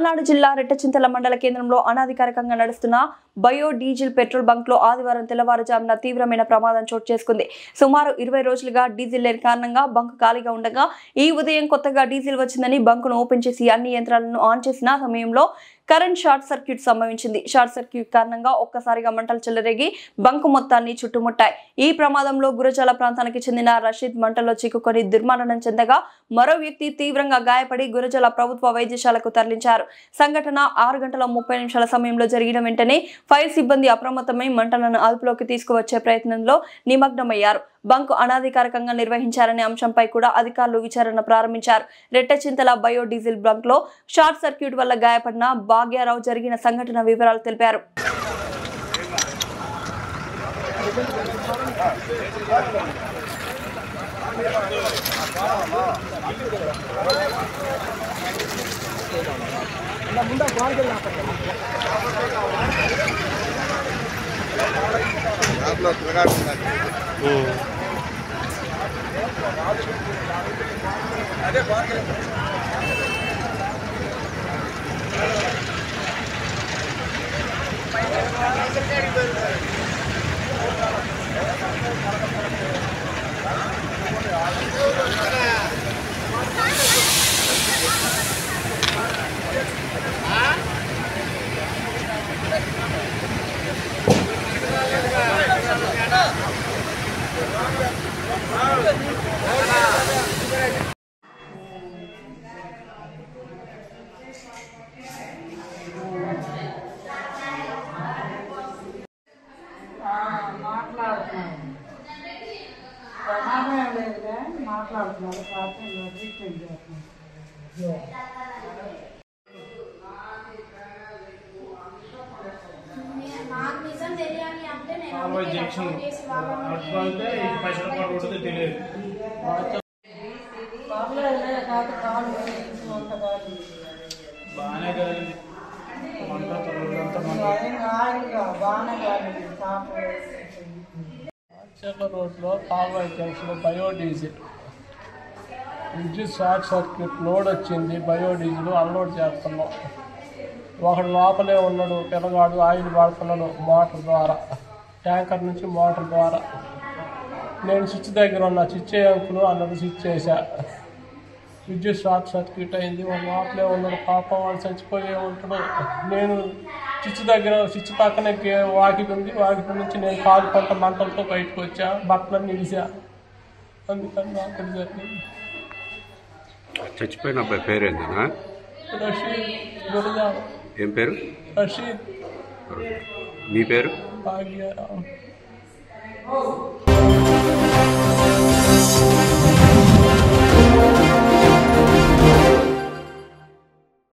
పల్నాడు జిల్లా రెట్టచింతల మండల కేంద్రంలో అనాధికారికంగా నడుస్తున్న బయో డీజిల్ పెట్రోల్ బంక్ లో ఆదివారం తెల్లవారుజామున తీవ్రమైన ప్రమాదం చోటు చేసుకుంది. సుమారు 20 రోజులుగా డీజిల్ లేని కారణంగా బంక్ ఖాళీగా ఉండగా ఈ ఉదయం కొత్తగా డీజిల్ వచ్చిందని బంకును ఓపెన్ చేసి అన్ని యంత్రాలను ఆన్ చేసిన సమయంలో కరెంట్ షార్ట్ సర్క్యూట్ సంభవించింది. షార్ట్ సర్క్యూట్ కారణంగా ఒక్కసారిగా మంటలు చెలరేగి బంకు మొత్తాన్ని చుట్టుముట్టాయి. ఈ ప్రమాదంలో గురజాల ప్రాంతానికి చెందిన రషీద్ మంటల్లో చిక్కుకొని దుర్మరణం చెందగా మరో వ్యక్తి తీవ్రంగా గాయపడి గురజాల ప్రభుత్వ వైద్యశాలకు తరలించారు. సంఘటన 6 గంటల 30 నిమిషాల సమయంలో జరిగిన వెంటనే ఫైర్ సిబ్బంది అప్రమత్తమై మంటలను అదుపులోకి తీసుకువచ్చే ప్రయత్నంలో నిమగ్నమయ్యారు. బంకు అనాధికారికంగా నిర్వహించారనే అంశంపై కూడా అధికారులు విచారణ ప్రారంభించారు. రెట్టచింతల బయో డీజిల్ బంక్ లో షార్ట్ సర్క్యూట్ వల్ల గాయపడిన భాగ్యారావు జరిగిన సంఘటన వివరాలు తెలిపారు. రోడ్లో పాల్వాయి జంక్షన్ బయోడీజిల్ విద్యుత్ షార్ట్ సర్క్యూట్ లోడ్ వచ్చింది. బయోడీజిల్ అన్లోడ్ చేస్తున్నాం. ఒకడు లోపలే ఉన్నాడు, పిల్లగాడు ఆయిల్ వాడుతున్నాడు మోటార్ ద్వారా, ట్యాంకర్ నుంచి మోటార్ ద్వారా. నేను స్విచ్ దగ్గర ఉన్నా, స్విచ్ అంకులు అన్నది స్విచ్ చేశా. విద్యుత్ షార్ట్ సర్క్యూట్ అయింది. వాడు లోపలే ఉన్నాడు, పాపం వాడు చచ్చిపోయే ఉంటాడు. నేను స్విచ్ పక్కనే వాకిలి ఉంది, వాకిలి నుంచి నేను కాలు పంట మంటలతో బయటకు వచ్చా, బట్టలన్నీ నిలిచా. అందుకని అక్కడ జరిగింది. చచ్చిపోయిన అబ్బాయి పేరు ఏంటన్నా? రషీద్. గురజాల. ఏం పేరు? రషీద్. మీ పేరు? భాగ్యారావు.